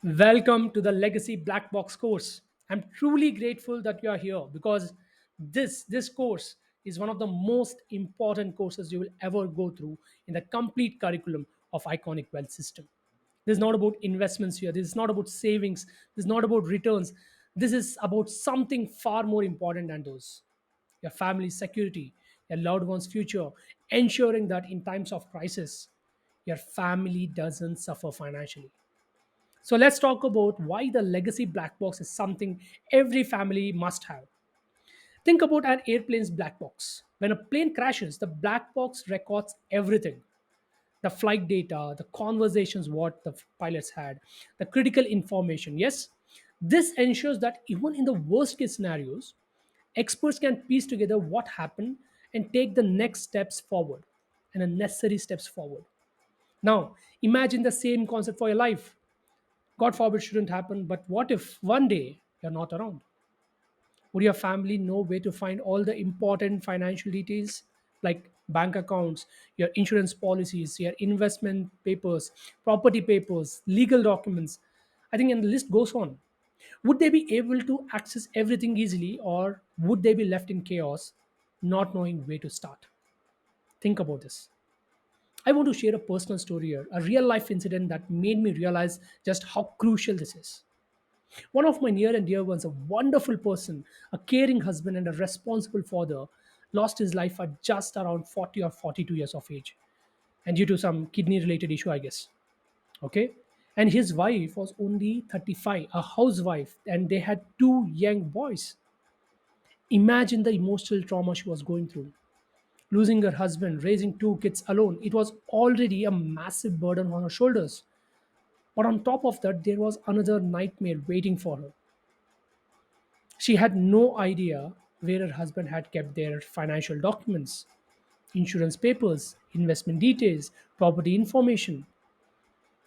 Welcome to the Legacy Black Box course. I'm truly grateful that you are here because this course is one of the most important courses you will ever go through in the complete curriculum of Iconic Wealth System. This is not about investments here. This is not about savings. This is not about returns. This is about something far more important than those. Your family's security, your loved one's future, ensuring that in times of crisis, your family doesn't suffer financially. So let's talk about why the legacy black box is something every family must have. Think about an airplane's black box. When a plane crashes, the black box records everything: the flight data, the conversations what the pilots had, the critical information. Yes, this ensures that even in the worst case scenarios, experts can piece together what happened and take the next steps forward and the necessary steps forward. Now, imagine the same concept for your life. God forbid shouldn't happen, but what if one day you're not around? Would your family know where to find all the important financial details like bank accounts, your insurance policies, your investment papers, property papers, legal documents? I think, and the list goes on. Would they be able to access everything easily, or would they be left in chaos, not knowing where to start? Think about this. I want to share a personal story here, a real life incident that made me realize just how crucial this is. One of my near and dear ones, a wonderful person, a caring husband, and a responsible father, lost his life at just around 40 or 42 years of age, and due to some kidney related issue, I guess. Okay. And his wife was only 35, a housewife, and they had two young boys. Imagine the emotional trauma she was going through. Losing her husband, raising two kids alone, it was already a massive burden on her shoulders. But on top of that, there was another nightmare waiting for her. She had no idea where her husband had kept their financial documents, insurance papers, investment details, property information.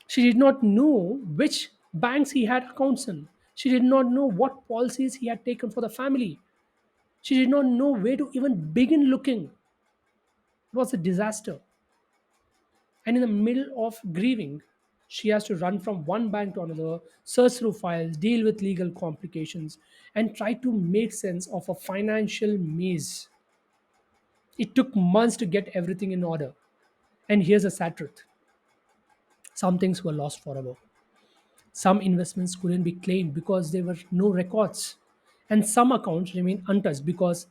She did not know which banks he had accounts in. She did not know what policies he had taken for the family. She did not know where to even begin looking. It was a disaster. And in the middle of grieving, she has to run from one bank to another, search through files, deal with legal complications, and try to make sense of a financial maze. It took months to get everything in order. And here's a sad truth: some things were lost forever. Some investments couldn't be claimed because there were no records. And some accounts remain untouched because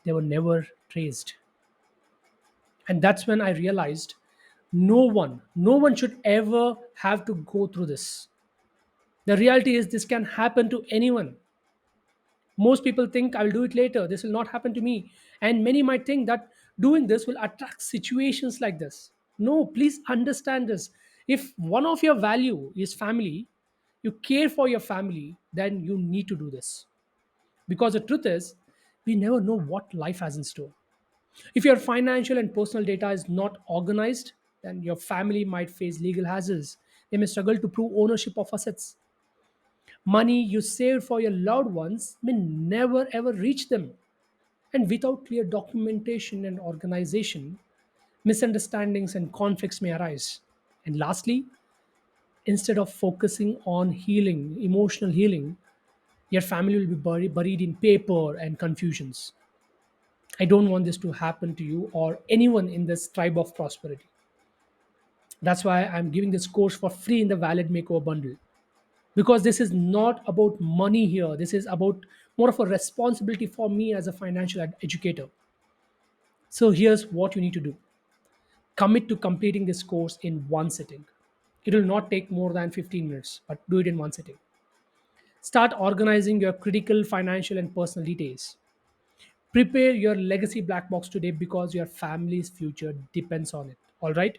they were never traced. And that's when I realized no one should ever have to go through this. The reality is, this can happen to anyone. Most people think, I'll do it later, this will not happen to me. And many might think that doing this will attract situations like this. No, please understand this. If one of your value is family, you care for your family, then you need to do this. Because the truth is, we never know what life has in store. If your financial and personal data is not organized, then your family might face legal hassles. They may struggle to prove ownership of assets. Money you saved for your loved ones may never ever reach them. And without clear documentation and organization, misunderstandings and conflicts may arise. And lastly, instead of focusing on healing, emotional healing, your family will be buried in paper and confusions. I don't want this to happen to you or anyone in this tribe of prosperity. That's why I'm giving this course for free in the Valid Makeover bundle. Because this is not about money here. This is about more of a responsibility for me as a financial educator. So here's what you need to do: commit to completing this course in one sitting. It will not take more than 15 minutes, but do it in one sitting. Start organizing your critical financial and personal details. Prepare your legacy black box today because your family's future depends on it. All right?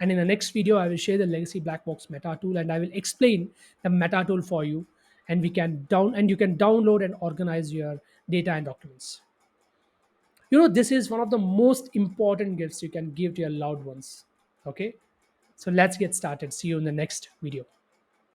And in the next video, I will share the legacy black box meta tool and I will explain the meta tool for you. And you can download and organize your data and documents. This is one of the most important gifts you can give to your loved ones. Okay? So let's get started. See you in the next video.